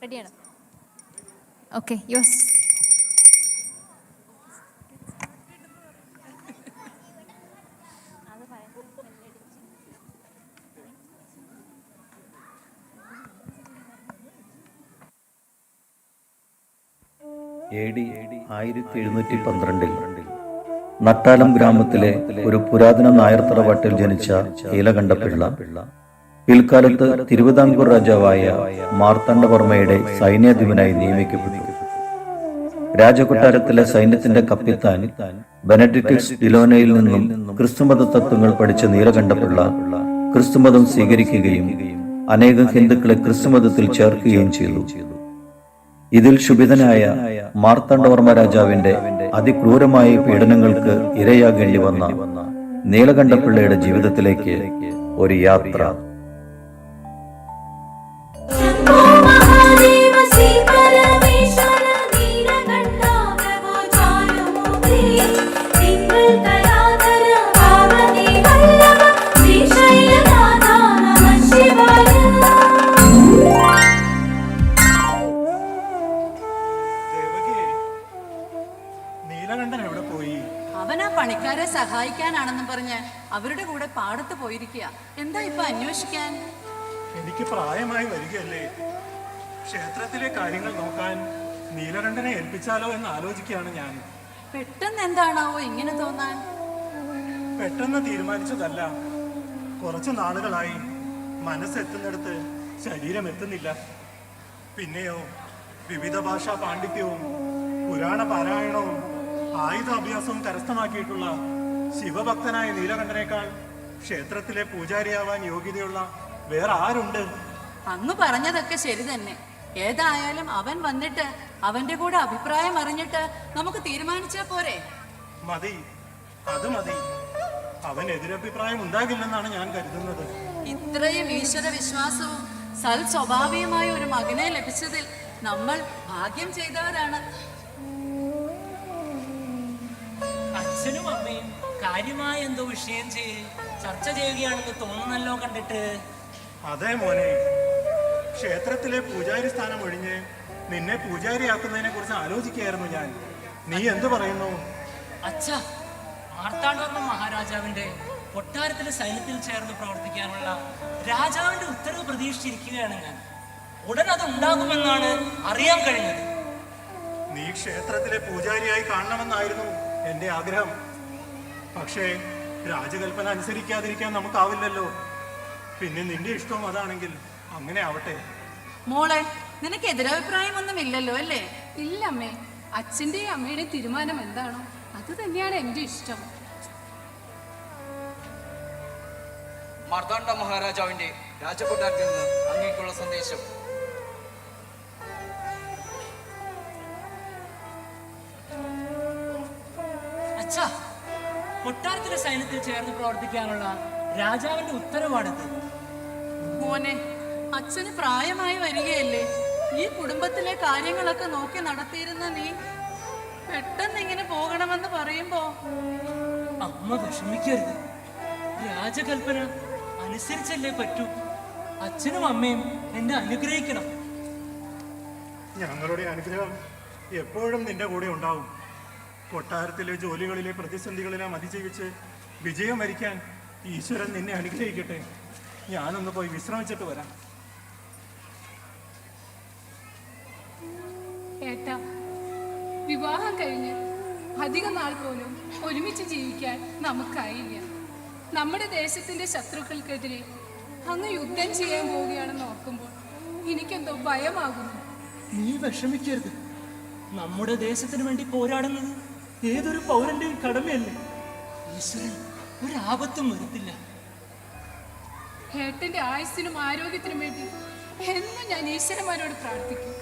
റെഡിയാണ്? Okay, യോസ്. AD 1712 നട്ടാലം ഗ്രാമത്തിലെ ഒരു പുരാതന നായർ തറവാട്ടിൽ ജനിച്ച നീലകണ്ഠപിള്ള പിൽക്കാലത്ത് തിരുവിതാംകൂർ രാജാവായ മാർത്താണ്ഡവർമ്മയുടെ സൈന്യാധിപനായി നിയമിക്കപ്പെട്ടു. രാജകൊട്ടാരത്തിലെ സൈന്യത്തിന്റെ കപ്പിത്താൻ ബെനഡിക്ടസ് ഡിലോനയിൽ നിന്നും ക്രിസ്തുമത തത്വങ്ങൾ പഠിച്ച നീലകണ്ഠപിള്ള ക്രിസ്തുമതം സ്വീകരിക്കുകയും അനേകം ഹിന്ദുക്കളെ ക്രിസ്തുമതത്തിൽ ചേർക്കുകയും ചെയ്തു. ഇതിൽ ശുഭിതനായ മാർത്താണ്ഡവർമ്മ രാജാവിന്റെ അതിക്രൂരമായ പീഡനങ്ങൾക്ക് ഇരയാകേണ്ടി വന്ന നീലകണ്ഠപിള്ളയുടെ ജീവിതത്തിലേക്ക് ഒരു യാത്ര. അവനാ പണിക്കാരെ സഹായിക്കാനാണെന്നും പറഞ്ഞ് അവരുടെ കൂടെ പാടത്ത് പോയിരിക്കുക. എന്താ ഇപ്പൊ അന്വേഷിക്കാൻ? എനിക്ക് പ്രായമായി വരികയല്ലേ, ക്ഷേത്രത്തിലെ കാര്യങ്ങൾ നോക്കാൻ നീലകണ്ഠനെ ഏൽപ്പിച്ചാലോ എന്ന് ആലോചിക്കുകയാണ് ഞാൻ. പെട്ടെന്ന് എന്താണാവോ ഇങ്ങനെ തോന്നാൻ? പെട്ടെന്ന് തീരുമാനിച്ചതല്ല, കുറച്ചു നാളുകളായി മനസ്സെത്തുന്നിടത്ത് ശരീരം എത്തുന്നില്ല. പിന്നെയോ വിവിധ ഭാഷാ പാണ്ഡിത്യവും പുരാണ പാരായണവും ആയുധാഭ്യാസവും കരസ്ഥമാക്കിയിട്ടുള്ള ശിവഭക്തനായ നീലകണ്ഠനേക്കാൾ ക്ഷേത്രത്തിലെ പൂജാരിയാവാൻ യോഗ്യതയുള്ള വേറെ ആരുണ്ട്? അങ്ങ് പറഞ്ഞതൊക്കെ ശരി തന്നെ. ഏതായാലും അവൻ വന്നിട്ട് അവന്റെ കൂടെ അഭിപ്രായം അറിഞ്ഞിട്ട് നമുക്ക് തീരുമാനിച്ചാ പോരെ? മതി, അത് മതി. അവൻ എതിരഭിപ്രായം ഉണ്ടാകില്ലെന്നാണ് ഞാൻ കരുതുന്നത്. ഇത്രയും ഈശ്വര വിശ്വാസവും സൽ സ്വഭാവികമായ ഒരു മകനെ ലഭിച്ചതിൽ നമ്മൾ ഭാഗ്യം ചെയ്തവരാണ്. അച്ഛനും അമ്മയും കാര്യമായ എന്തോ വിഷയം ചർച്ച ചെയ്യുകയാണെന്ന് തോന്നുന്നല്ലോ കണ്ടിട്ട്. അതെ മോനെ, ക്ഷേത്രത്തിലെ പൂജാരി സ്ഥാനം ഒഴിഞ്ഞ് നിന്നെ പൂജാരിയാക്കുന്നതിനെ കുറിച്ച് ആലോചിക്കുകയായിരുന്നു ഞാൻ. നീ എന്തു പറയുന്നു? അച്ഛാ, മാർത്താണ്ഡവർമ്മ മഹാരാജാവിന്റെ കൊട്ടാരത്തിലെ സൈന്യത്തിൽ ചേർന്ന് പ്രവർത്തിക്കാനുള്ള രാജാവിന്റെ ഉത്തരവ് പ്രതീക്ഷിച്ചിരിക്കുകയാണ് ഞാൻ. ഉടൻ അത് ഉണ്ടാകുമെന്നാണ് അറിയാൻ കഴിഞ്ഞത്. നീ ക്ഷേത്രത്തിലെ പൂജാരിയായി കാണണമെന്നായിരുന്നു എന്റെ ആഗ്രഹം. പക്ഷേ രാജകൽപ്പന അനുസരിക്കാതിരിക്കാൻ നമുക്കാവില്ലല്ലോ. പിന്നെ നിന്റെ ഇഷ്ടവും അതാണെങ്കിൽ അങ്ങനെ ആവട്ടെ. മോളെ, നിനക്ക് എതിരഭിപ്രായം ഒന്നും ഇല്ലല്ലോ അല്ലേ? ഇല്ല അമ്മേ, അച്ഛൻ്റെയും അമ്മയുടെയും തീരുമാനം എന്താണോ അത് തന്നെയാണ് എൻ്റെ ഇഷ്ടം. മാർത്താണ്ഡ മഹാരാജാവിന്റെ രാജകൊട്ടാരത്തിൽ നിന്ന് അങ്ങേക്കുള്ള സന്ദേശം. അച്ഛാ, കൊട്ടാരത്തിലെ സൈന്യത്തിൽ ചേർന്ന് പ്രവർത്തിക്കാനുള്ള രാജാവിന്റെ ഉത്തരവാണിത്. മോനെ, അച്ഛന് പ്രായമായി വരികയല്ലേ. ഈ കുടുംബത്തിലെ കാര്യങ്ങളൊക്കെ നോക്കി നടത്തിയിരുന്ന നീ പെട്ടെന്ന് ഇങ്ങനെ പോകണമെന്ന് പറയുമ്പോ അമ്മ വിഷമിക്കരുത്. രാജകൽപ്പന അനുസരിച്ചല്ലേ പറ്റൂ. അച്ഛനും അമ്മയും എന്നെ അനുഗ്രഹിക്കണം. ഞങ്ങളുടെ അനുഗ്രഹം എപ്പോഴും നിന്റെ കൂടെ ഉണ്ടാവും. കൊട്ടാരത്തിലെ ജോലികളിലെ പ്രതിസന്ധികളെല്ലാം അതിജീവിച്ച് വിജയം വരിക്കാൻ ഈശ്വരൻ നിന്നെ അനുഗ്രഹിക്കട്ടെ. ഞാനൊന്ന് പോയി വിശ്രമിച്ചിട്ട് വരാം. ഏട്ടാ, വിവാഹം കഴിഞ്ഞ് അധിക നാൾ പോലും ഒരുമിച്ച് ജീവിക്കാൻ നമുക്കായില്ല. നമ്മുടെ ദേശത്തിന്റെ ശത്രുക്കൾക്കെതിരെ അങ്ങ് യുദ്ധം ചെയ്യാൻ പോവുകയാണെന്ന് ഓർക്കുമ്പോൾ എനിക്കെന്തോ ഭയമാകുന്നു. നീ വിഷമിക്കരുത്. നമ്മുടെ ദേശത്തിന് വേണ്ടി പോരാടുന്നത് ഏതൊരു പൗരന്റെയും കടമയല്ലേ. ഈശ്വരൻ ഒരാപത്തും വരുത്തില്ല. ഏട്ടന്റെ ആയുസ്സിനും ആരോഗ്യത്തിനും വേണ്ടി എന്നും ഞാൻ ഈശ്വരന്മാരോട് പ്രാർത്ഥിക്കും.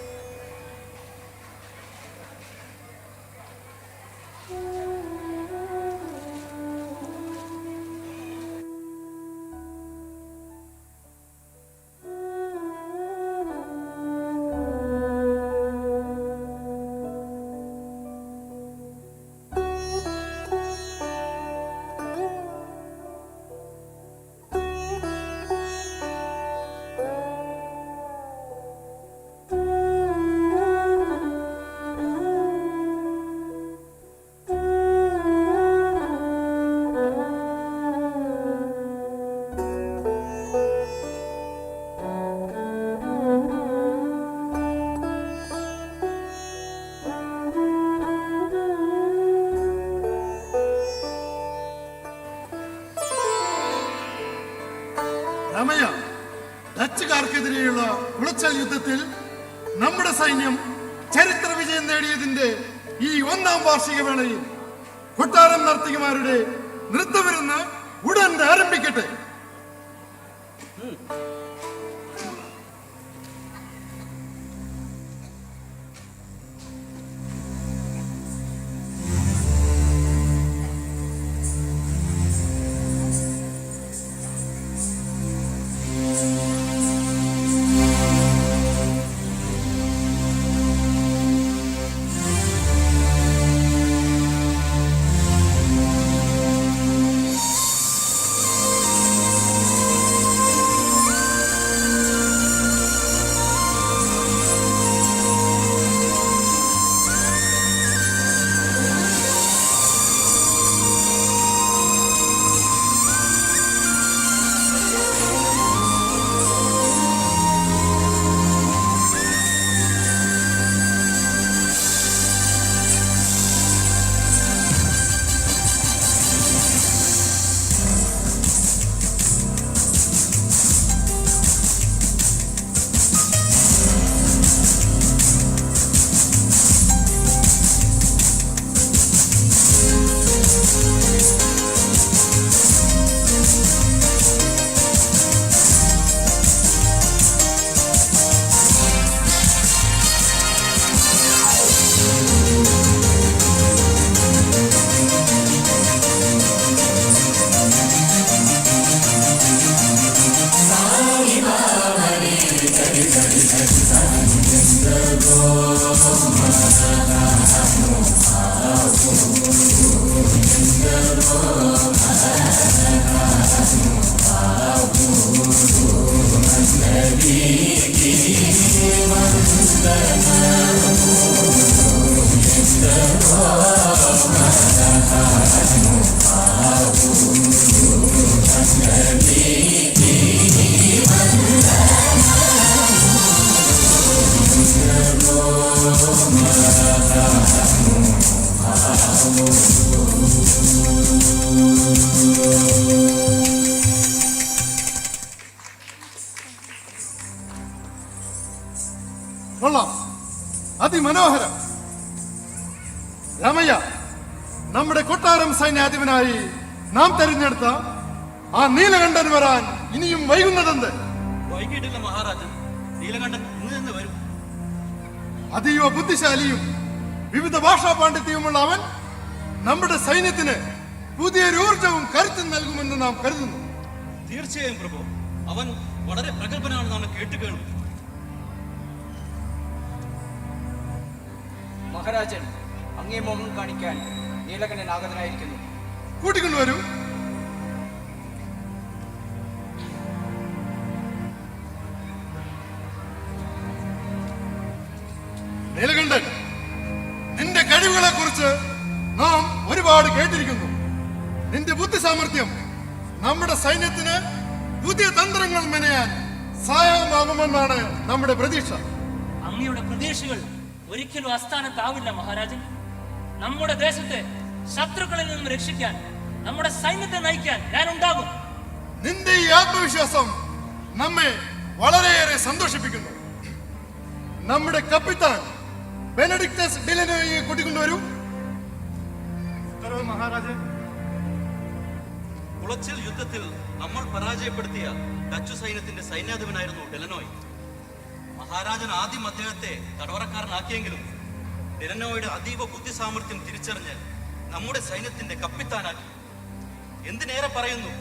രാമയ്യ, ഡച്ചുകാർക്കെതിരെയുള്ള കുളച്ചൽ യുദ്ധത്തിൽ നമ്മുടെ സൈന്യം ചരിത്ര വിജയം നേടിയതിന്റെ ഈ 1-ാം വാർഷിക വേളയിൽ കൊട്ടാരം നർത്തകിമാരുടെ നൃത്തവിരുന്ന് ഉടൻ ആരംഭിക്കട്ടെ. കൊള്ളാം, അതിമനോഹരം. രാമയ്യ, നമ്മുടെ കൊട്ടാരം സൈന്യാധിപനായി നാം തെരഞ്ഞെടുത്ത ആ നീലകണ്ഠൻ വരാൻ ഇനിയും വൈകുന്നതെന്ത്? വൈകിട്ടില്ല മഹാരാജൻ, നീലകണ്ഠൻ ഇന്ന് തന്നെ വരും. അതീവ ബുദ്ധിശാലിയും വിവിധ ഭാഷാ പാണ്ഡിത്യവുമുള്ള അവൻ നമ്മുടെ സൈന്യത്തിന് പുതിയൊരു ഊർജവും കരുത്തും നൽകുമെന്ന് നാം കരുതുന്നു. തീർച്ചയായും പ്രഭു, അവൻ വളരെ പ്രഗത്ഭനാണ് നാം കേട്ടുകേൾവി. മഹാരാജൻ, അങ്ങേ മോഹം കാണിക്കാൻ നീലകണ്ഠൻ ആഗതനായിരിക്കുന്നു. കൂട്ടിക്കൊണ്ടുവരൂ. നീലകണ്ഠൻ, നിന്റെ കഴിവുകളെ കുറിച്ച് നാം ഒരുപാട് കേട്ടിരിക്കുന്നു. നിന്റെ ബുദ്ധി സാമർഥ്യം നമ്മുടെ സൈന്യത്തിന് പുതിയ തന്ത്രങ്ങൾ മെനയാൻ സഹായമാകുമെന്നാണ് നമ്മുടെ പ്രതീക്ഷ. അങ്ങയുടെ പ്രതീക്ഷകൾ ഒരിക്കലും അസ്ഥാനത്താവില്ല മഹാരാജൻ. നമ്മുടെ ദേശത്തെ ശത്രുക്കളിൽ നിന്നും രക്ഷിക്കാൻ, നമ്മുടെ സൈന്യത്തെ നയിക്കാൻ ഞാൻ ഉണ്ടാകും. നിന്റെ ഈ ആത്മവിശ്വാസം നമ്മെ വളരെയേറെ സന്തോഷിപ്പിക്കുന്നു. നമ്മുടെ കപ്പിത്താൻ ബെനഡിക്ടസ് ഡിലനോയെ കൂട്ടിക്കൊണ്ടുവരൂ. ഉത്തരവ് മഹാരാജൻ. കുളച്ചിൽ യുദ്ധത്തിൽ നമ്മൾ പരാജയപ്പെടുത്തിയ ഡച്ചു സൈന്യത്തിന്റെ സൈന്യാധിപനായിരുന്നു ഡെലനോയ്. മഹാരാജൻ ആദ്യം അദ്ദേഹത്തെ തടവറക്കാരനാക്കിയെങ്കിലും ഡെലനോയുടെ അതീവ ബുദ്ധി സാമർഥ്യം തിരിച്ചറിഞ്ഞ് നമ്മുടെ സൈന്യത്തിന്റെ കപ്പിത്താനാക്കി. എന്തിനേറെ പറയുന്നു,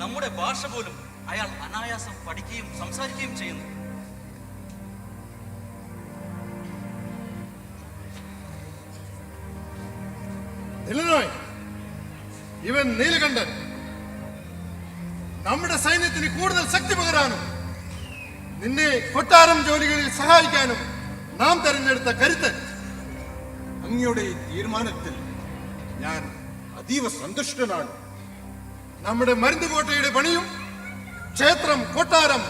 നമ്മുടെ ഭാഷ പോലും അയാൾ അനായാസം പഠിക്കുകയും സംസാരിക്കുകയും ചെയ്യുന്നു. ഡെലനോയ്, ഇവൻ നീലകണ്ഠൻ നമ്മുടെ സൈന്യത്തിന് കൂടുതൽ ശക്തി പകരാനും നിന്നെ കൊട്ടാരം ജോലികളിൽ സഹായിക്കാനും നാം തെരഞ്ഞെടുത്ത കരുത്തൻ. അങ്ങയുടെ ഈ തീരുമാനത്തിൽ ഞാൻ അതീവ സന്തുഷ്ടനാണ്. നമ്മുടെ മരുന്നുകോട്ടയുടെ പണിയും ക്ഷേത്രം, കൊട്ടാരം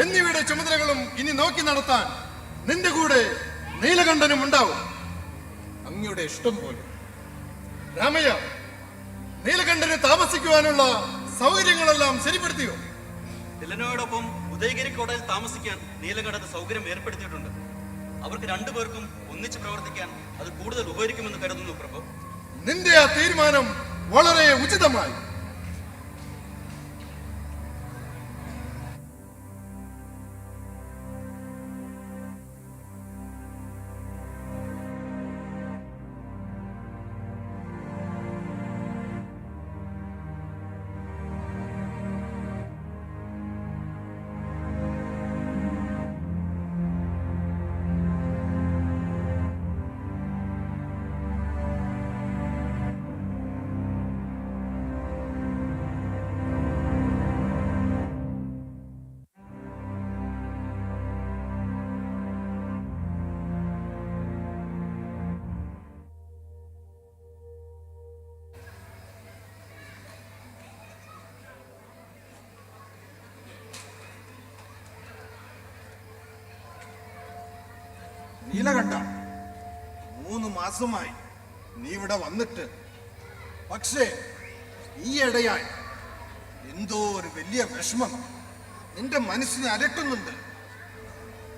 എന്നിവയുടെ ചുമതലകളും ഇനി നോക്കി നടത്താൻ നിന്റെ കൂടെ നീലകണ്ഠനും ഉണ്ടാവും. അങ്ങയുടെ ഇഷ്ടം പോലെ. രാമയ്യ, നീലകണ്ഠന് താമസിക്കുവാനുള്ള സൗകര്യങ്ങളെല്ലാം ശരിപ്പെടുത്തിയോ? ഡെലനോയോടൊപ്പം ഉദയഗിരി കോട്ടയിൽ താമസിക്കാൻ നീലകണ്ഠന് സൗകര്യം ഏർപ്പെടുത്തിയിട്ടുണ്ട്. അവർക്ക് രണ്ടുപേർക്കും ഒന്നിച്ച് പ്രവർത്തിക്കാൻ അത് കൂടുതൽ ഉപകരിക്കുമെന്ന് കരുതുന്നു പ്രഭു. നിന്റെ ആ തീരുമാനം വളരെ ഉചിതമായി. നീലകണ്ഠ, 3 മാസമായി നീ ഇവിടെ വന്നിട്ട്, പക്ഷേ ഈയിടെയായി എന്തോ ഒരു വലിയ വിഷമം നിന്റെ മനസ്സിനെ അലട്ടുന്നുണ്ട്.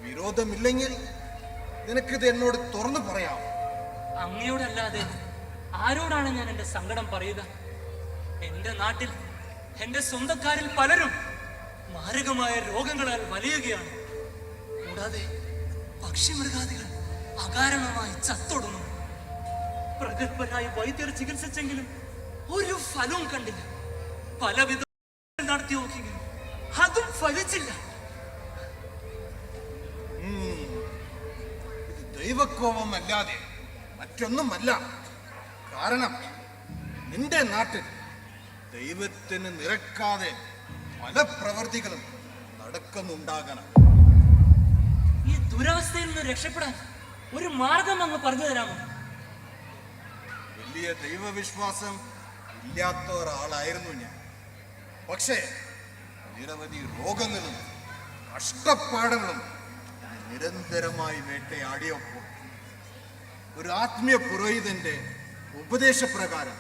വിരോധമില്ലെങ്കിൽ നിനക്കിത് എന്നോട് തുറന്നു പറയാം. അങ്ങയോടല്ലാതെ ആരോടാണ് ഞാൻ എന്റെ സങ്കടം പറയുക? എന്റെ നാട്ടിൽ എന്റെ സ്വന്തക്കാരിൽ പലരും മാരകമായ രോഗങ്ങളാൽ വലയുകയാണ്. കൂടാതെ പക്ഷിമൃഗാദികൾ അകാരണമായി ചത്തൊടുന്നു. പ്രഗത്ഭരായ വൈദ്യർ ചികിത്സിച്ചെങ്കിലും ഒരു ഫലവും കണ്ടില്ല. പലവിധ നടത്തി നോക്കിയെങ്കിലും അതും ഫലിച്ചില്ല. ഇത് ദൈവകോപമല്ലാതെ മറ്റൊന്നുമല്ല. കാരണം നിന്റെ നാട്ടിൽ ദൈവത്തിന് നിരക്കാതെ പല പ്രവൃത്തികളും നടക്കുന്നുണ്ടാകണം. ഈ ദുരവസ്ഥയിൽ നിന്ന് രക്ഷപ്പെടാൻ ഒരു മാർഗം അങ്ങ് പറഞ്ഞു തരാമോ? വലിയ ദൈവവിശ്വാസം ഇല്ലാത്ത ഒരാളായിരുന്നു ഞാൻ. പക്ഷേ നിരവധി രോഗങ്ങളും കഷ്ടപ്പാടുകളും നിരന്തരമായി വേട്ടയാടിയപ്പോൾ ഒരു ആത്മീയ പുരോഹിതന്റെ ഉപദേശപ്രകാരം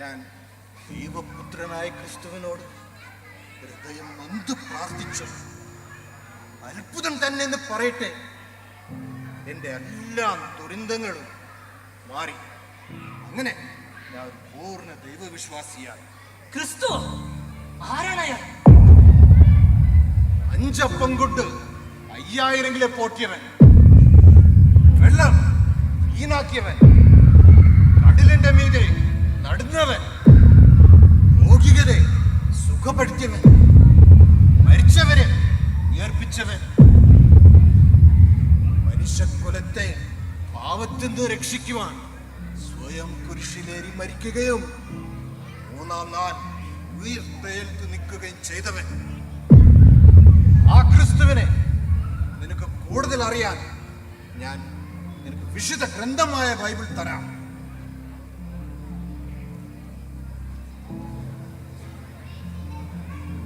ഞാൻ ദൈവപുത്രനായ ക്രിസ്തുവിനോട് ഹൃദയം നൊന്ത് പ്രാർത്ഥിച്ചു. അത്ഭുതം തന്നെ എന്ന് പറയട്ടെ, എൻ്റെ എല്ലാ ദുരന്തങ്ങളും മാറി. അങ്ങനെ ഞാൻ പൂർണ്ണ ദൈവവിശ്വാസിയായി. ക്രിസ്തു ആരാണ് അയാൾ? 5 അപ്പം കൊണ്ട് 5000 പോറ്റിയവൻ, വെള്ളം വീണാക്കിയവൻ, കടലിന്റെ മീതെ നടന്നവൻ, രോഗികളെ സുഖപ്പെടുത്തിയവൻ, മരിച്ചവരെ ഉയർപ്പിച്ചവൻ, മനുഷ്യകുലത്തെ പാവത്തിൽ നിന്ന് രക്ഷിക്കുവാൻ സ്വയം കുരിശിലേറി മരിക്കുകയും 3-ാം നാൾ ഉയർത്തെഴുന്നേറ്റ് നിൽക്കുകയും ചെയ്തവൻ. ആ ക്രിസ്തുവിനെ നിനക്ക് കൂടുതൽ അറിയാൻ ഞാൻ നിനക്ക് വിശുദ്ധ ഗ്രന്ഥമായ ബൈബിൾ തരാം.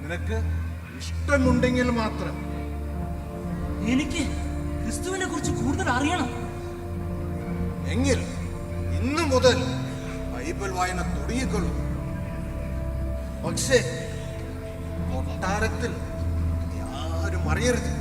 നിനക്ക് ഇഷ്ടമുണ്ടെങ്കിൽ മാത്രം. എനിക്ക് ക്രിസ്തുവിനെ കുറിച്ച് കൂടുതൽ അറിയണം. എങ്കിൽ ഇന്നു മുതൽ ബൈബിൾ വായന തുടങ്ങിക്കൊള്ളൂ. പക്ഷേ കൊട്ടാരത്തിൽ ആരും അറിയരുത്.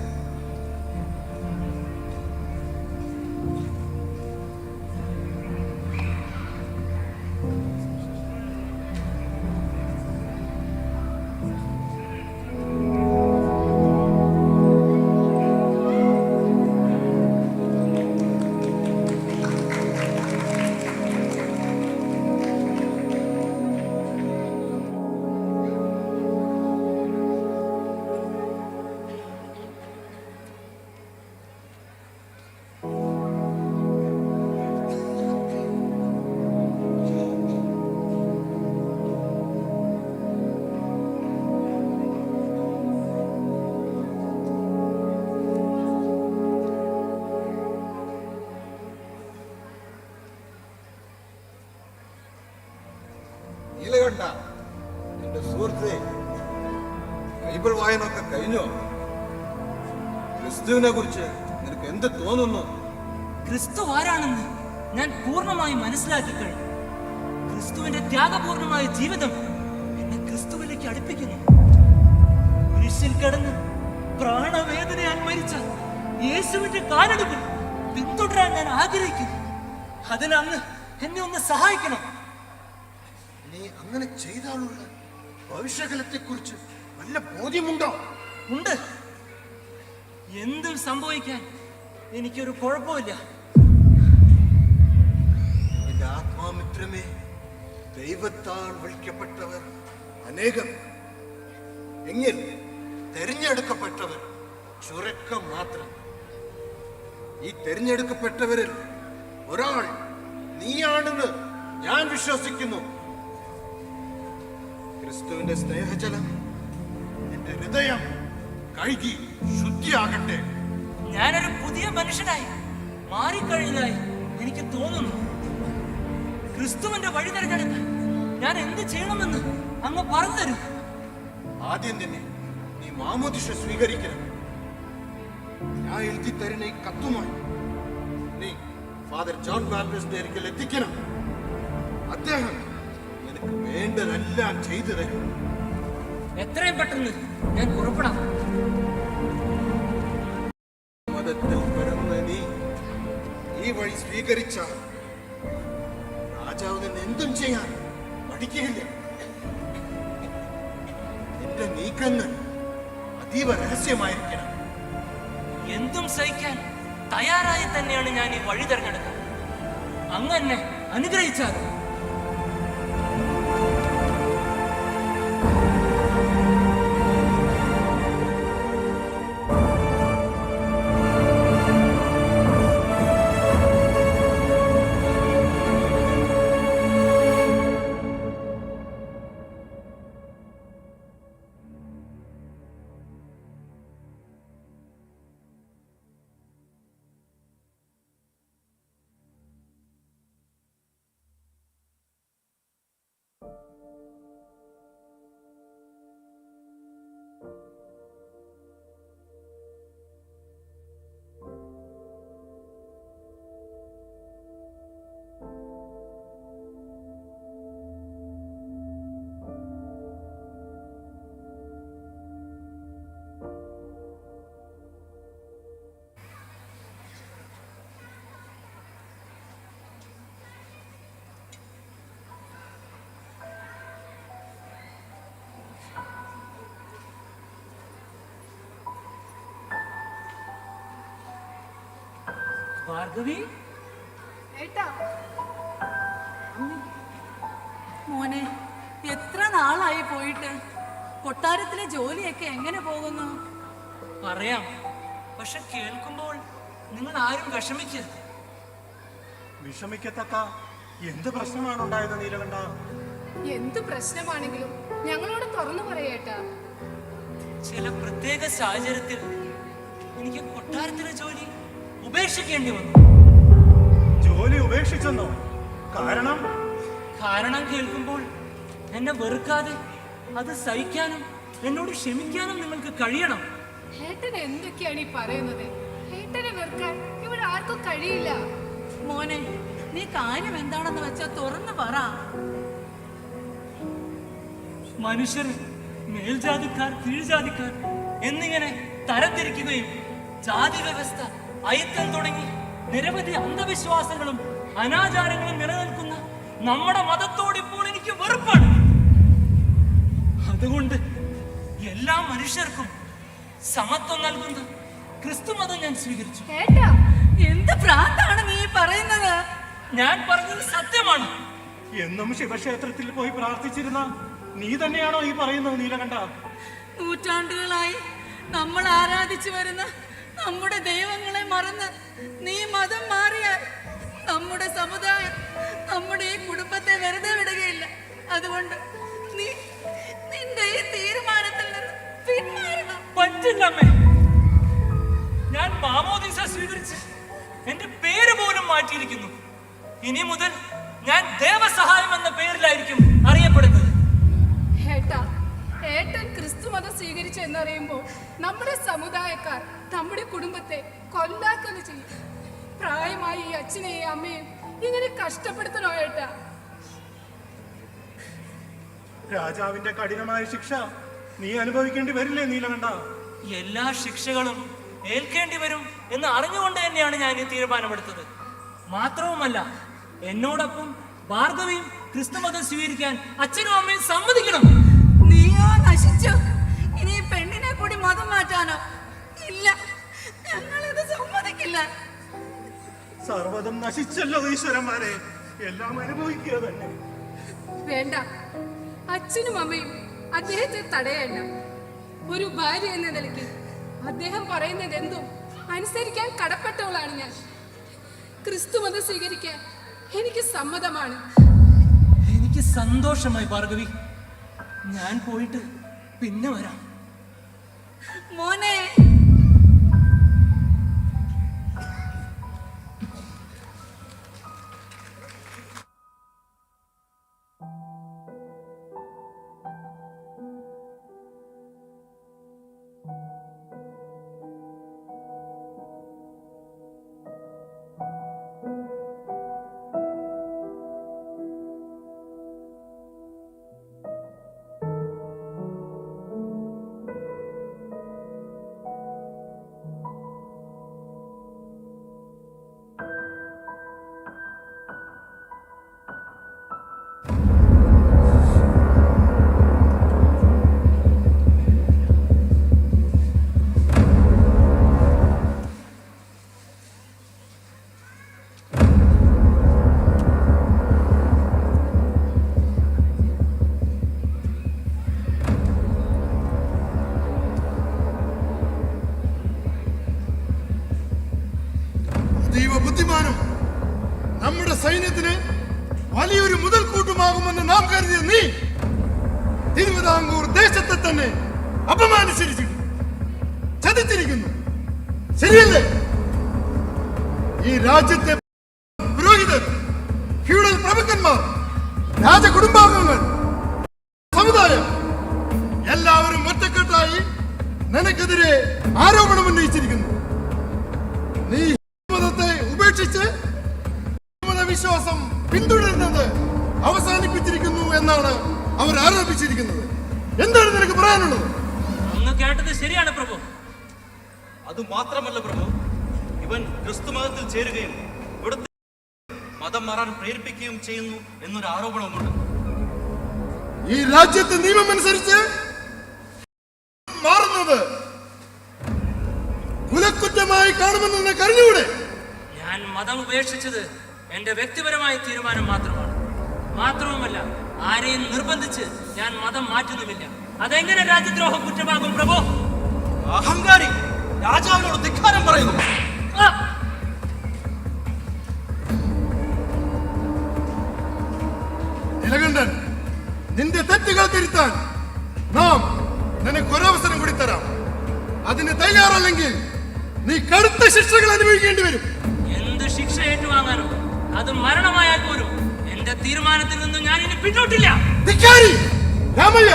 നീലകണ്ഠ, എന്റെ സുഹൃത്തെ, ബൈബിൾ വായനൊക്കെ കഴിഞ്ഞോ? ക്രിസ്തുവിനെ കുറിച്ച് നിനക്ക് എന്ത് തോന്നുന്നു? ക്രിസ്തു ആരാണെന്ന് ഞാൻ പൂർണ്ണമായി മനസ്സിലാക്കി കഴിഞ്ഞു. ക്രിസ്തുവിന്റെ ത്യാഗപൂർണമായ ജീവിതം എന്നെ ക്രിസ്തുവിലേക്ക് അടുപ്പിക്കുന്നു. കിടന്ന് പ്രാണവേദനയാൽ മരിച്ച യേശുവിന്റെ കാലടികൾ പിന്തുടരാൻ ഞാൻ ആഗ്രഹിക്കുന്നു. അതിനങ്ങ് എന്നെ ഒന്ന് സഹായിക്കണം. നീ അങ്ങനെ ചെയ്താലുള്ള ഭവിഷ്യകാലത്തെ കുറിച്ച് വല്ല ബോധ്യമുണ്ടോ? ഉണ്ട്. എന്തും സംഭവിക്കാൻ എനിക്കൊരു കുഴപ്പമില്ല. എന്റെ ആത്മാമിത്രമേ, ദൈവത്താൽ വിളിക്കപ്പെട്ടവർ അനേകം, എങ്കിൽ തെരഞ്ഞെടുക്കപ്പെട്ടവർ ചുരുക്കം മാത്രം. ഈ തെരഞ്ഞെടുക്കപ്പെട്ടവരിൽ ഒരാൾ നീയാണെന്ന് ഞാൻ വിശ്വസിക്കുന്നു. ക്രിസ്തുവിന്റെ സ്നേഹജലം എന്റെ ഹൃദയം കഴുകി ശുദ്ധിയാകട്ടെ. ഞാനൊരു പുതിയ മനുഷ്യനായി മാറിക്കഴിഞ്ഞതായി എനിക്ക് തോന്നുന്നു. ക്രിസ്തുവിന്റെ വഴി തിരഞ്ഞെടുക്കാൻ ഞാൻ എന്ത് ചെയ്യണമെന്ന് അങ്ങ് പറഞ്ഞു തരൂ. ആദ്യം തന്നെ നീ മാമോദിസ സ്വീകരിക്കണം. ഞാൻ എഴുതി തരുന്ന ഈ കത്തുമായി നീ ഫാദർ ജോൺ ബാപ്റ്റിസ്റ്റിന്റെ അരികിൽ എത്തിക്കണം. അദ്ദേഹം നിനക്ക് വേണ്ടതെല്ലാം ചെയ്തു തരും. എത്രയും പെട്ടെന്ന് ഞാൻ പുറപ്പെടാം. മതത്തിൽ പിറന്ന നീ ഈ വഴി സ്വീകരിച്ച രാജാവ് നിന്നെ എന്തും ചെയ്യാൻ മടിക്കുകയില്ല. എന്റെ നീക്കങ്ങൾ അതീവ രഹസ്യമായിരിക്കണം. എന്തും സഹിക്കാൻ തയ്യാറായി തന്നെയാണ് ഞാൻ ഈ വഴി തിരഞ്ഞെടുക്കുന്നത്. അങ്ങ് എന്നെ അനുഗ്രഹിച്ചാൽ ഭാർഗവി, ഏട്ടാ, മോനെ, എത്ര നാളായി പോയിട്ട്? കൊട്ടാരത്തിലെ ജോലിയൊക്കെ എങ്ങനെ പോകുന്നു? പറയാം, പക്ഷെ കേൾക്കുമ്പോൾ നിങ്ങൾ ആരും വിഷമിക്കരുത്. വിഷമിക്കത്തക്ക എന്ത് പ്രശ്നമാണ് ഉണ്ടായത് നീലകണ്ഠ? എന്ത് പ്രശ്നമാണെങ്കിലും ഞങ്ങളോട് തുറന്നു പറയേട്ടാ. ചില പ്രത്യേക സാഹചര്യത്തിൽ എനിക്ക് കൊട്ടാരത്തിലെ ജോലി ഉപേക്ഷിക്കേണ്ടി വന്നു. ജോലി ഉപേക്ഷിച്ചെന്നോ? കാരണം? കാരണം കേൾക്കുമ്പോൾ എന്നെ വെറുക്കാതെ അത് സഹിക്കാനും എന്നോട് ക്ഷമിക്കാനും നിങ്ങൾക്ക് കഴിയണം. ഏട്ടൻ എന്തൊക്കെയാണ് ഈ പറയുന്നത്? ഏട്ടനെ വെറുക്കാൻ ഇവിടെ ആർക്കും കഴിയില്ല. മോനെ, നീ കാര്യം എന്താണെന്ന് വെച്ചാ തുറന്നു പറ. മനുഷ്യർ മേൽജാതിക്കാർ, കീഴ്ജാതിക്കാർ എന്നിങ്ങനെ തരംതിരിക്കുകയും ജാതി വ്യവസ്ഥ, അയിത്തം തുടങ്ങി നിരവധി അന്ധവിശ്വാസങ്ങളും അനാചാരങ്ങളും നിലനിൽക്കുന്ന നമ്മുടെ മതത്തോട് ഇപ്പോൾ എനിക്ക് വെറുപ്പാണ്. അതുകൊണ്ട് എല്ലാ മനുഷ്യർക്കും സമത്വം നൽകുന്ന ക്രിസ്തു മതം ഞാൻ സ്വീകരിച്ചു. ഏട്ടാ, എന്ത് ഭ്രാന്താണ് നീ പറയുന്നത്? ഞാൻ പറഞ്ഞത് സത്യമാണ്. എന്നും ശിവക്ഷേത്രത്തിൽ പോയി പ്രാർത്ഥിച്ചിരുന്ന നീ തന്നെയാണോ ഈ പറയുന്നത് നീലകണ്ഠ? നൂറ്റാണ്ടുകളായി നമ്മൾ ആരാധിച്ചു വരുന്ന നമ്മുടെ ദൈവങ്ങളെ മറന്ന് നീ മതം മാറിയാൽ നമ്മുടെ സമുദായം, നമ്മുടെ ഈ കുടുംബത്തെ വെറുതെ വിടുകയില്ല. അതുകൊണ്ട് നീ നിന്റെ ഈ തീരുമാനത്തിൽ നിന്ന് പിന്മാറണം. പറ്റില്ല അമ്മേ. ഞാൻ മാമോദീസ സ്വീകരിച്ച് എന്റെ പേര് പോലും മാറ്റിയിരിക്കുന്നു. ഇനി മുതൽ ഞാൻ ദേവസഹായം എന്ന പേരിലായിരിക്കും അറിയപ്പെടുന്നത്. ഏട്ടാ, ഏട്ടൻ ക്രിസ്തു മതം സ്വീകരിച്ചു എന്നറിയുമ്പോൾ നമ്മുടെ സമുദായക്കാർ നമ്മുടെ കുടുംബത്തെ കൊല്ലാക്കൊല ചെയ്യും. പ്രായമായി ഈ അച്ഛനെയും അമ്മയും ഇങ്ങനെ കഷ്ടപ്പെടുത്തണോ ഏട്ടാ? രാജാവിന്റെ കഠിനമായ ശിക്ഷ നീ അനുഭവിക്കേണ്ടി വരില്ലേ നീലകണ്ഠ? എല്ലാ ശിക്ഷകളും ഏൽക്കേണ്ടി വരും എന്ന് അറിഞ്ഞുകൊണ്ട് തന്നെയാണ് ഞാൻ ഈ തീരുമാനമെടുത്തത്. മാത്രവുമല്ല, എന്നോടൊപ്പം ഭാർഗവിയും ക്രിസ്തുമതം സ്വീകരിക്കാൻ അച്ഛനും അമ്മയും സമ്മതിക്കണം. നീയോ നശിച്ചു, ഇനി ഈ പെണ്ണിനെ കൂടി മതം മാറ്റാനോ? ഇല്ല, ഞങ്ങളിത് സമ്മതിക്കില്ല. സർവ്വതും നശിച്ചല്ലോ ഈശ്വരന്മാരെ, എല്ലാം അനുഭവിക്കുക തന്നെ. വേണ്ട, അച്ഛനും അമ്മയും അദ്ദേഹത്തെ തടയണ്ട. ഒരു ഭാര്യ എന്ന നിലയ്ക്ക് അദ്ദേഹം പറയുന്നത് എന്തും അനുസരിക്കാൻ കടപ്പെട്ടവളാണ് ഞാൻ. ക്രിസ്തുമതം സ്വീകരിക്കാൻ എനിക്ക് സമ്മതമാണ്. എനിക്ക് സന്തോഷമായി ഭാർഗവി. ഞാൻ പോയിട്ട് പിന്നെ വരാം. മോനെ, അതീവ ബുദ്ധിമാനും നമ്മുടെ സൈന്യത്തിന് വലിയൊരു മുതൽക്കൂട്ടുമാകുമെന്ന് നാം കരുതിയ നീ തിരുവിതാംകൂർ ദേശത്തെ തന്നെ അപമാനിച്ചിരിക്കുന്നു, ചതിച്ചിരിക്കുന്നു. ശരിയല്ലേ? ഈ രാജ്യത്തെ പുരോഹിതർ, ഫ്യൂഡൽ പ്രഭുക്കന്മാർ, രാജകുടുംബാംഗങ്ങൾ, സമുദായം എല്ലാവരും ഒറ്റക്കെട്ടായി നിനക്കെതിരെ ആരോപണം ഉന്നയിച്ചിരിക്കുന്നു. നീ മതത്തെ ഉപേക്ഷിച്ച് വിശ്വാസം പിന്തുടരുന്നത് അവസാനിപ്പിച്ചിരിക്കുന്നു എന്നാണ് അവർ ആരോപിച്ചിരിക്കുന്നത്. എന്താണ് നിനക്ക് പറയാനുള്ളത്? അങ്ങ് കേട്ടത് ശരിയാണ് പ്രഭു. അത് മാത്രമല്ല പ്രഭു, ഇവൻ ക്രിസ്തു മതത്തിൽ ചേരുകയും ഇവിടുത്തെ മതം മാറാൻ പ്രേരിപ്പിക്കുകയും ചെയ്യുന്നു എന്നൊരു ആരോപണവുമുണ്ട്. ഈ രാജ്യത്തെ നിയമം അനുസരിച്ച് മാറുന്നത് കുലക്കുറ്റമായി കാണുമെന്ന് നിനക്ക് അറിഞ്ഞൂടെ? ഞാൻ മതം ഉപേക്ഷിച്ചത് എന്റെ വ്യക്തിപരമായ തീരുമാനം മാത്രമാണ്. മാത്രവുമല്ല, ആരെയും നിർബന്ധിച്ച് ഞാൻ മതം മാറ്റുന്നുമില്ല. അതെങ്ങനെ രാജ്യദ്രോഹ കുറ്റമാകും പ്രഭു? അഹങ്കാരി, രാജാവിനോട് ധിക്കാരം പറയുന്നു. നീലകണ്ഠൻ, നിന്റെ തെറ്റുകൾ തിരുത്താൻ നാം നിനക്കൊരവസരം കൂടി തരാം. അതിന് തയ്യാറല്ലെങ്കിൽ നീ കടുത്ത ശിക്ഷകൾ അനുഭവിക്കേണ്ടി വരും. എന്ത് ശിക്ഷ ഏറ്റുവാങ്ങാനോ? അത് മരണമായാൽ പോലും എന്റെ തീരുമാനത്തിൽ നിന്നും ഞാൻ ഇനി പിന്നോട്ടില്ല. ധിക്കാരി രാമയ്യ,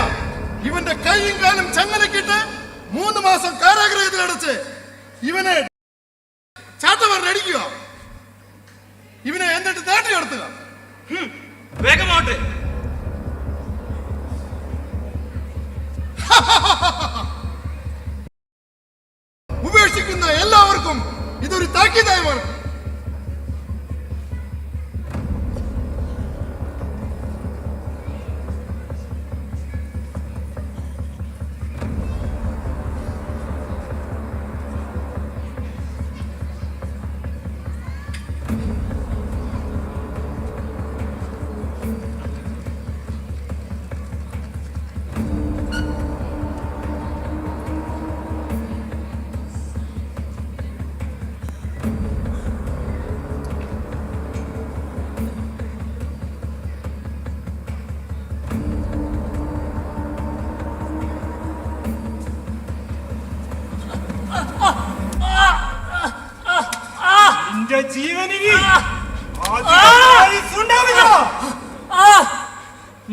ഇവന്റെ കൈയും കാലും ചങ്ങലക്കിട്ട് 3 മാസം കാരാഗ്രഹത്തിൽ അടച്ച് ഇവനെ ചാട്ടവരടിക്കുക, ഇവനെ എന്നിട്ട് നാട്ടി കടത്തുക. വേഗമാട്ടെ. ഉപേക്ഷിക്കുന്ന എല്ലാവർക്കും ഇതൊരു താക്കീതായമാണ്.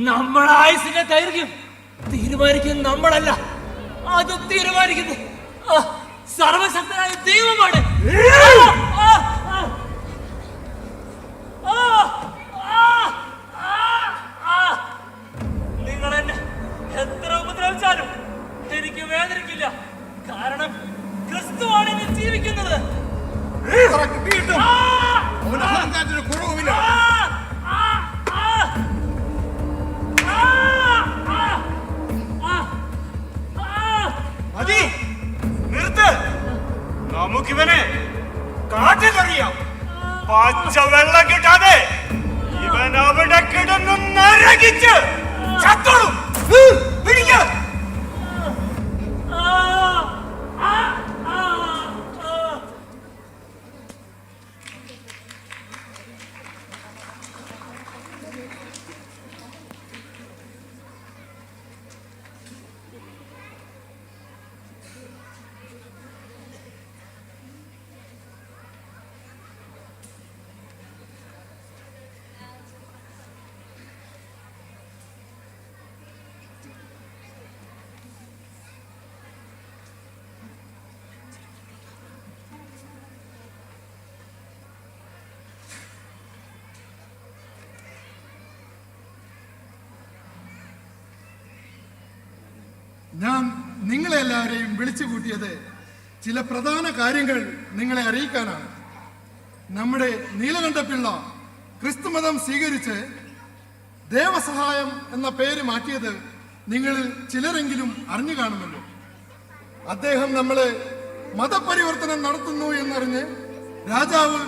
നമ്മുടെ ആയുസിന്റെ ദൈർഘ്യം തീരുമാനിക്കുന്നത് നമ്മളല്ല, അത് തീരുമാനിക്കുന്നത് സർവശക്തനായ ദൈവമാണ്. നിങ്ങൾ എന്നെ എത്ര ഉപദ്രവിച്ചാലും ചെയ്യാതിരിക്കില്ല. കാരണം ക്രിസ്തുവാണ് എന്നിൽ ജീവിക്കുന്നത്. എത്ര കിട്ടിയിട്ടും അവന്റെ അഹങ്കാരത്തിന് കുറവുമില്ല. മതി, നിർത്ത്. നമുക്കിവനെ കാറ്റിലറിയാം. പച്ചവെള്ളം കിട്ടാതെ ഇവൻ അവിടെ കിടന്നു നരകിച്ച് ചത്തോളും. പിടിക്ക. ഞാൻ നിങ്ങളെല്ലാവരെയും വിളിച്ചു കൂട്ടിയത് ചില പ്രധാന കാര്യങ്ങൾ നിങ്ങളെ അറിയിക്കാനാണ്. നമ്മുടെ നീലകണ്ഠപിള്ള ക്രിസ്തുമതം സ്വീകരിച്ച് ദേവസഹായം എന്ന പേര് മാറ്റിയത് നിങ്ങളിൽ ചിലരെങ്കിലും അറിഞ്ഞു കാണുമല്ലോ. അദ്ദേഹം നമ്മളെ മതപരിവർത്തനം നടത്തുന്നു എന്നറിഞ്ഞ് രാജാവ്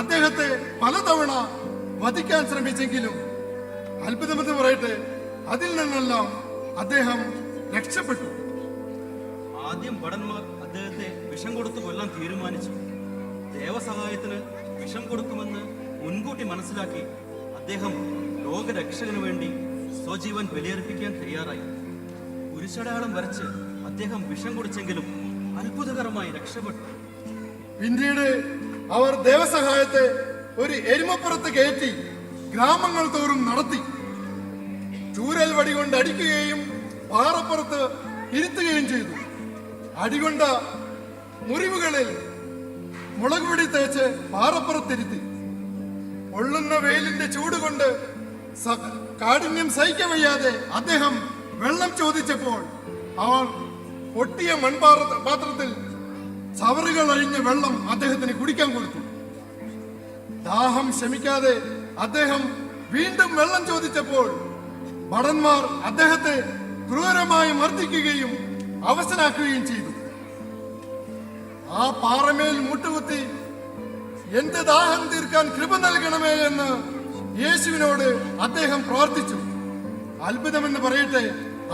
അദ്ദേഹത്തെ പലതവണ വധിക്കാൻ ശ്രമിച്ചെങ്കിലും അത്ഭുതമെന്ന് പറയട്ടെ, അതിൽ നിന്നെല്ലാം അദ്ദേഹം രക്ഷപ്പെട്ടു. ആദ്യം ഭടന്മാർ അദ്ദേഹത്തെ വിഷം കൊടുത്ത് കൊല്ലാൻ തീരുമാനിച്ചു. ദേവസഹായത്തിന് വിഷം കൊടുക്കുമെന്ന് മുൻകൂട്ടി മനസ്സിലാക്കി അദ്ദേഹം ലോകരക്ഷകന് വേണ്ടി സ്വജീവൻ ബലിയർപ്പിക്കാൻ തയ്യാറായി. കുരിശടയാളം വരച്ച് അദ്ദേഹം വിഷം കുടിച്ചെങ്കിലും അത്ഭുതകരമായി രക്ഷപ്പെട്ടു. പിന്നീട് അവർ ദേവസഹായത്തെ ഒരു എരുമപ്പുറത്ത് കയറ്റി ഗ്രാമങ്ങൾ തോറും നടത്തി. ചൂരൽ വടി കൊണ്ട് അടിക്കുകയും പാറപ്പുറത്ത് ഇരുത്തുകയും ചെയ്തു. അടികൊണ്ട മുറിവുകളിൽ മുളകുപൊടി തേച്ച് പാറപ്പുറത്തിരുത്തി. പൊള്ളുന്ന വെയിലിന്റെ ചൂട് കൊണ്ട് കാഠിന്യം സഹിക്കവയ്യാതെ അദ്ദേഹം വെള്ളം ചോദിച്ചപ്പോൾ അവർ പൊട്ടിയ പാത്രത്തിൽ ചവറുകൾ അഴിഞ്ഞ വെള്ളം അദ്ദേഹത്തിന് കുടിക്കാൻ കൊടുത്തു. ദാഹം ശമിക്കാതെ അദ്ദേഹം വീണ്ടും വെള്ളം ചോദിച്ചപ്പോൾ ഭടന്മാർ അദ്ദേഹത്തെ ക്രൂരമായി മർദ്ദിക്കുകയും അവശനാക്കുകയും ചെയ്തു. ആ പാറമേൽ മുട്ടുകുത്തി എന്റെ ദാഹം തീർക്കാൻ കൃപ നൽകണമേ എന്ന് യേശുവിനോട് അദ്ദേഹം പ്രാർത്ഥിച്ചു. അത്ഭുതമെന്ന് പറയട്ടെ,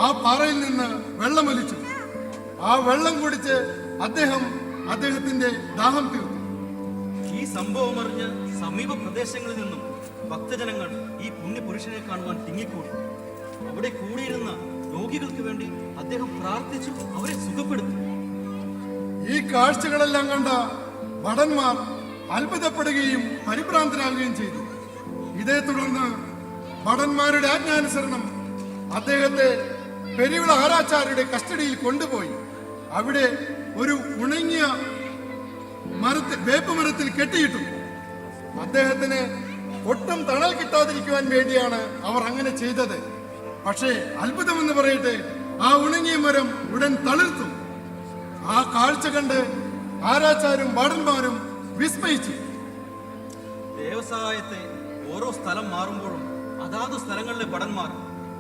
ആ പാറയിൽ നിന്ന് വെള്ളമൊലിച്ചു. ആ വെള്ളം കുടിച്ച് അദ്ദേഹത്തിന്റെ ദാഹം തീർത്തു. ഈ സംഭവം അറിഞ്ഞ് സമീപ പ്രദേശങ്ങളിൽ നിന്നും ഭക്തജനങ്ങൾ ഈ പുണ്യപുരുഷനെ കാണുവാൻ തിങ്ങിക്കൂടി. അവിടെ കൂടിയിരുന്ന രോഗികൾക്ക് വേണ്ടി അദ്ദേഹം പ്രാർത്ഥിച്ചു, അവരെ സുഖപ്പെടുത്തി. ഈ കാഴ്ചകളെല്ലാം കണ്ട ഭടന്മാർ അത്ഭുതപ്പെടുകയും പരിഭ്രാന്തരാകുകയും ചെയ്തു. ഇതേ തുടർന്ന് ഭടന്മാരുടെ ആജ്ഞാനുസരണം അദ്ദേഹത്തെ പെരുവിള ആരാച്ചാരുടെ കസ്റ്റഡിയിൽ കൊണ്ടുപോയി. അവിടെ ഒരു ഉണങ്ങിയ വേപ്പ് മരത്തിൽ കെട്ടിയിട്ടു. അദ്ദേഹത്തിന് ഒട്ടും തണൽ കിട്ടാതിരിക്കുവാൻ വേണ്ടിയാണ് അവർ അങ്ങനെ ചെയ്തത്. പക്ഷേ അത്ഭുതമെന്ന് പറയട്ടെ, ആ ഉണങ്ങിയ മരം ഉടൻ തളിർത്തു. ആ കാഴ്ച കണ്ട് ആരാച്ചാരും ഭടന്മാരും വിസ്മയിച്ചു. ദേവസഹായത്തെ ഓരോ സ്ഥലം മാറുമ്പോഴും അതാത് സ്ഥലങ്ങളിലെ ഭടന്മാർ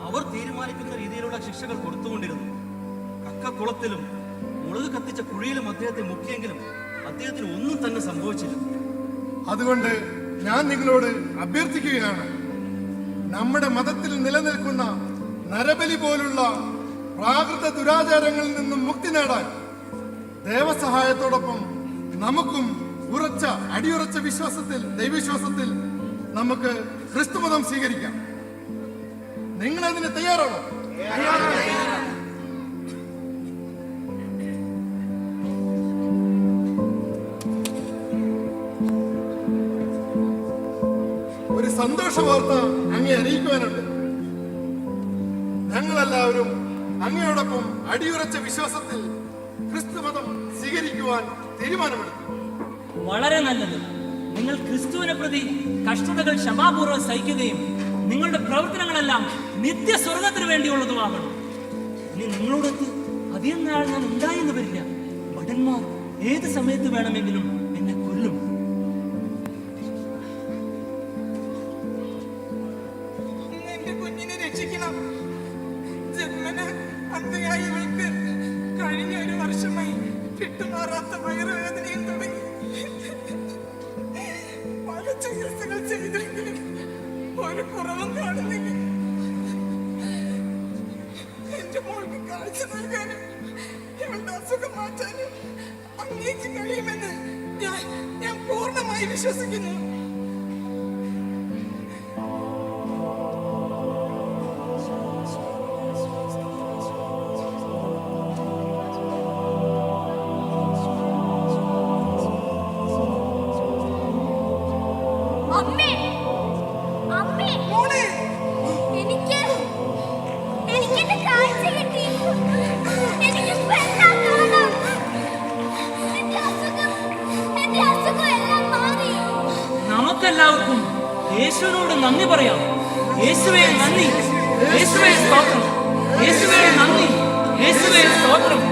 അവർ തീരുമാനിക്കുന്ന രീതിയിലുള്ള ശിക്ഷകൾ കൊടുത്തുകൊണ്ടിരുന്നു. കക്കക്കുളത്തിലും മുളക് കത്തിച്ച കുഴിയിലും അദ്ദേഹത്തെ മുക്കിയെങ്കിലും അദ്ദേഹത്തിന് ഒന്നും തന്നെ സംഭവിച്ചില്ല. അതുകൊണ്ട് ഞാൻ നിങ്ങളോട് അഭ്യർത്ഥിക്കുകയാണ്, നമ്മുടെ മതത്തിൽ നിലനിൽക്കുന്ന നരബലി പോലുള്ള പ്രാകൃത ദുരാചാരങ്ങളിൽ നിന്നും മുക്തി നേടാൻ ദേവസഹായത്തോടൊപ്പം നമുക്കും അടിയുറച്ച ദൈവവിശ്വാസത്തിൽ നമുക്ക് ക്രിസ്തുമതം സ്വീകരിക്കാം. നിങ്ങൾ അതിന് തയ്യാറാണോ? ഒരു സന്തോഷ വാർത്ത അങ്ങേ അറിയിക്കുവാനുണ്ട്. ഞങ്ങളെല്ലാവരും അങ്ങയോടൊപ്പം അടിയുറച്ച വിശ്വാസത്തിൽ ക്രിസ്തുമതം സ്വീകരിക്കുവാൻ തീരുമാനമെടുത്തു. വളരെ നല്ലത്. നിങ്ങൾ ക്രിസ്തുവിനെ പ്രതി കഷ്ടതകൾ ക്ഷമാപൂർവ്വം സഹിക്കുകയും നിങ്ങളുടെ പ്രവർത്തനങ്ങളെല്ലാം നിത്യസ്വർഗത്തിന് വേണ്ടിയുള്ളതുമാകണം. ഇനി നിങ്ങളോടൊത്ത് അധികം നാൾ ഞാൻ ഉണ്ടായെന്ന് വരില്ല. ഭടന്മാർ ഏത് സമയത്ത് വേണമെങ്കിലും എന്നെ കൊല്ലും. എന്റെ കുഞ്ഞിനെ രക്ഷിക്കണം. ജന്മന അന്ധയായവൾക്ക് കഴിഞ്ഞ ഒരു വർഷമായി വിട്ടുമാറാത്ത വയറുവേദനയും തുടങ്ങി. പല ചികിത്സകൾ ചെയ്തെങ്കിലും ഒരു കുറവും കാണുന്നില്ല. എന്റെ മോൾക്ക് കാഴ്ച നൽകാനും ഇവളുടെ അസുഖം മാറ്റാനും അങ്ങേക്ക് കഴിയുമെന്ന് ഞാൻ പൂർണ്ണമായി വിശ്വസിക്കുന്നു. അമ്മേ, അമ്മേ, എനിക്ക് എന്റെ കാഴ്ച കിട്ടി. എനിക്കിപ്പോ എല്ലാം കാണാം. എന്റെ അസുഖം എല്ലാം മാറി. നമുക്കെല്ലാവർക്കും യേശുവിനോട് നന്ദി പറയാം. യേശുവേ നന്ദി, യേശുവേ സ്തോത്രം, യേശുവേ നന്ദി, യേശുവേ സ്തോത്രം.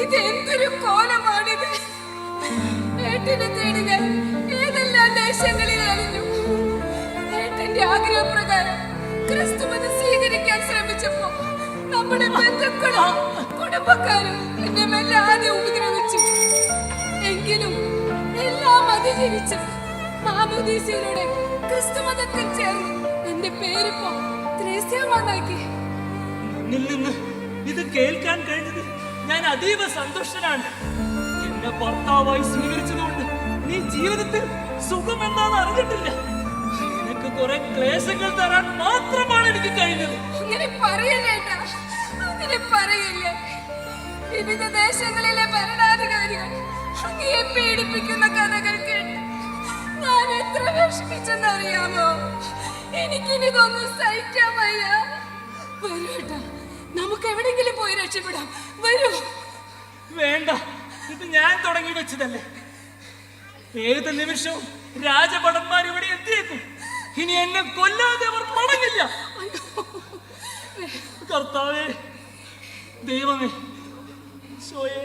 ഇതെന്തൊരു കോലമാണിത്. ഏട്ടനെ തേടി ഞാൻ ഏതെല്ലാം ദേശങ്ങളിൽ അലിഞ്ഞു. ഏട്ടന്റെ ആഗ്രഹപ്രകാരം ക്രിസ്തുമതം സ്വീകരിക്കാൻ ശ്രമിച്ചപ്പോ നമ്മുടെ ബന്ധുക്കളും കുടുംബക്കാരും എന്നെ വല്ലാതെ ഉപദ്രവിച്ചു. എങ്കിലും എല്ലാം അതിജീവിച്ച് മാമോദീസയിലൂടെ ക്രിസ്തുമതത്തിൽ ചേർന്ന് എന്റെ പേരിപ്പോ ത്രേസ്യാമാക്കി. മുന്നിൽ നിന്ന് ഇത് കേൾക്കാൻ കഴിഞ്ഞത് ഞാൻ അതീവ സന്തുഷ്ടനാണ്. എന്നെ ഭർത്താവായി സ്വീകരിച്ചതുകൊണ്ട് നീ ജീവിതത്തിൽ സുഖം എന്താന്ന് അറിഞ്ഞിട്ടില്ല. നിനക്ക് കുറെ ക്ലേശങ്ങൾ തരാൻ മാത്രമാണ് എനിക്ക് കഴിഞ്ഞത്. അങ്ങനെ പറയല്ലേട്ടാ, അങ്ങനെ പറയില്ലേ. വിവിധ ദേശങ്ങളിലെ ഭരണാധികാരികൾ അങ്ങയെ പീഡിപ്പിക്കുന്ന കഥകൾ കേട്ട് ഞാൻ എത്ര വിഷമിച്ചെന്നറിയാമോ? എനിക്കിനിതൊന്നും സഹിക്കാൻ വയ്യ. വരൂട്ടാ, നമുക്ക് എവിടെയെങ്കിലും പോയി രക്ഷപ്പെടാം. വരൂ. വേണ്ട, ഇത് ഞാൻ തുടങ്ങി വെച്ചതല്ലേ. ഏത് നിമിഷവും രാജഭടന്മാർ ഇവിടെ എത്തിയേക്കും. ഇനി എന്നെ കൊല്ലാതെ അവർ മടങ്ങില്ല. കർത്താവേ, ദൈവമേ, ഈശോയേ,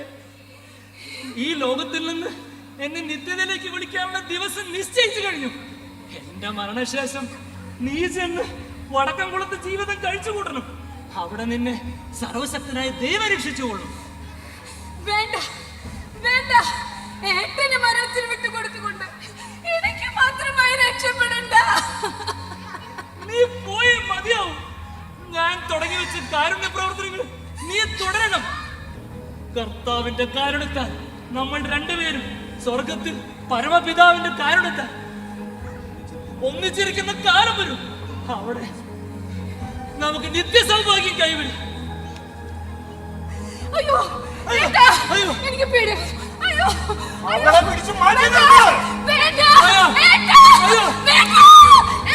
ഈ ലോകത്തിൽ നിന്ന് എന്നെ നിത്യതയിലേക്ക് വിളിക്കാനുള്ള ദിവസം നിശ്ചയിച്ചു കഴിഞ്ഞു. എന്റെ മരണശേഷം നീ ചെന്ന് വടക്കംകുളത്ത് ജീവിതം കഴിച്ചുകൂട്ടണം. അവിടെ നിന്നെ സർവശക്തനായ ദൈവം രക്ഷിച്ചുകൊള്ളും. വേണ്ട വേണ്ട, ഏട്ടന് മരണത്തിന് വിട്ടുകൊടുത്തുകൊണ്ട് എനിക്ക് മാത്രമായി രക്ഷപ്പെടണ്ട. നീ പോയി മതിയാവും. ഞാൻ തുടങ്ങി വെച്ച കാരുണ്യ പ്രവർത്തനങ്ങൾ നീ തുടരണം. കർത്താവിന്റെ കാരുണ്യത്താൽ നമ്മൾ രണ്ടുപേരും സ്വർഗത്തിൽ പരമപിതാവിന്റെ കാരുണ്യത്താൽ ഒന്നിച്ചിരിക്കുന്ന കാലം വരും. അവിടെ നമുക്ക് നിത്യസൗഭാഗ്യം കൈവരും. അയ്യോ ഏട്ടാ, എനിക്ക് പേടി. അയ്യോ അവളെ പിടിച്ച് മാറ്റി വേണ്ട, വേണ്ട, ഏട്ടാ, വേണ്ട,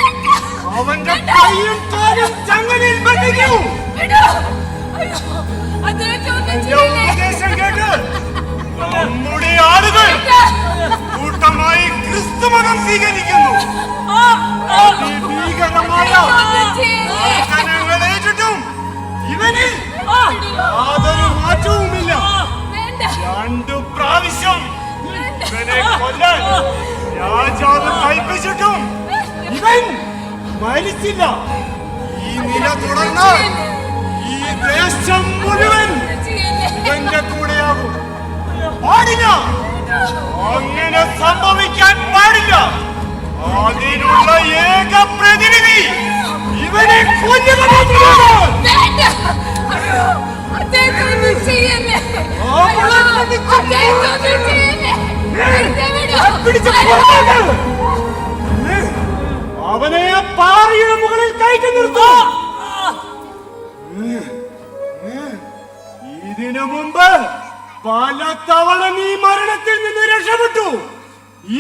ഏട്ടാ. അവന്റെ കൈയും കാലും ചങ്ങലയിൽ ബന്ധിക്കൂ. വിടൂ. അയ്യോ, അദ്ദേഹത്തെ ഒന്നും ചെയ്യില്ലേ. ഉപദേശം കേട്ട് നമ്മുടെ ആളുകൾ കൂട്ടമായി ക്രിസ്തുമതം സ്വീകരിക്കുന്നു. ഭീകരമായ വാഗ്ദാനങ്ങൾ ഏറ്റിട്ടും ഇവനിൽ യാതൊരു മാറ്റവുമില്ല. രണ്ടു പ്രാവശ്യം ഇവനെ കൊല്ലാൻ രാജാവ് കൽപ്പിച്ചിട്ടും ഇവൻ മരിച്ചില്ല. ഈ നില തുടർന്നാൽ ഈ ദേശം മുഴുവൻ ഇവന്റെ കൂടെയാകും. പാടില്ല, അങ്ങനെ സംഭവിക്കാൻ പാടില്ല. അതിനുള്ള ഏക പ്രതിനിധി ഇവനെ കൊല്ലുക മാത്രമാണ്. അവനെ പാറയുടെ മുകളിൽ കയറ്റി നിർത്തൂ. ഇതിനു മുമ്പ് പല തവണ നീ മരണത്തിൽ നിന്ന് രക്ഷപ്പെട്ടു.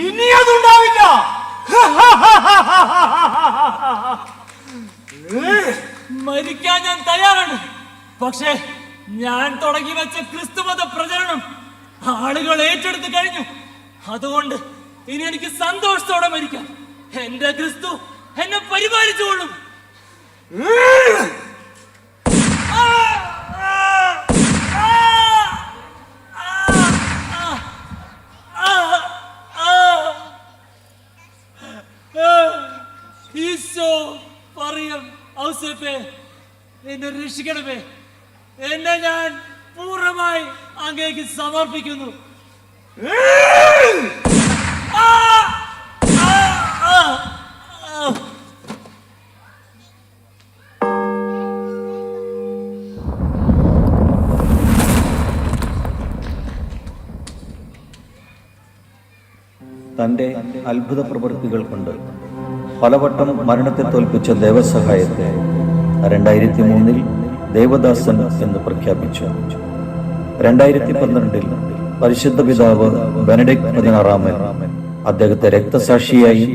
ഇനി അതുണ്ടാവില്ല. മരിക്കാൻ ഞാൻ തയ്യാറാണ്. പക്ഷേ ഞാൻ തുടങ്ങി വെച്ച ക്രിസ്തുമത പ്രചരണം ആളുകൾ ഏറ്റെടുത്ത് കഴിഞ്ഞു. അതുകൊണ്ട് ഇനി എനിക്ക് സന്തോഷത്തോടെ മരിക്കാം. എന്റെ ക്രിസ്തു എന്നെ പരിപാലിച്ചുകൊള്ളും. ഈശോ പറയും, ഔസേപ്പേ, എന്നെ രക്ഷിക്കണമേ. എന്നെ ഞാൻ പൂർണ്ണമായി അങ്ങേക്ക് സമർപ്പിക്കുന്നു. തന്റെ അത്ഭുത പ്രവൃത്തികൾ കൊണ്ട് പലവട്ടം മരണത്തെ തോൽപ്പിച്ച ദേവസഹായത്തെ 2003 ദേവദാസൻ എന്ന് പ്രഖ്യാപിച്ചു. 2012 പരിശുദ്ധ പിതാവ് ബെനഡിക്ട് 16 അദ്ദേഹത്തെ രക്തസാക്ഷിയായി,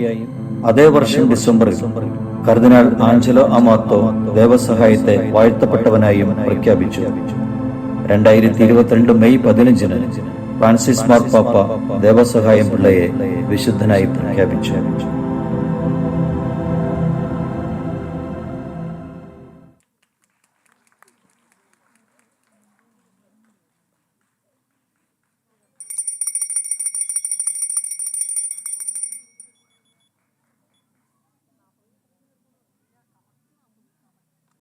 അതേ വർഷം ഡിസംബറിൽ കർദിനാൾ ആഞ്ചലോ അമാത്തോ ദേവസഹായത്തെ വാഴ്ത്തപ്പെട്ടവനായും പ്രഖ്യാപിച്ചു. 2022 മെയ് 15 ഫ്രാൻസിസ് മാർപ്പാപ്പ ദേവസഹായം പിള്ളയെ വിശുദ്ധനായി പ്രഖ്യാപിച്ചു.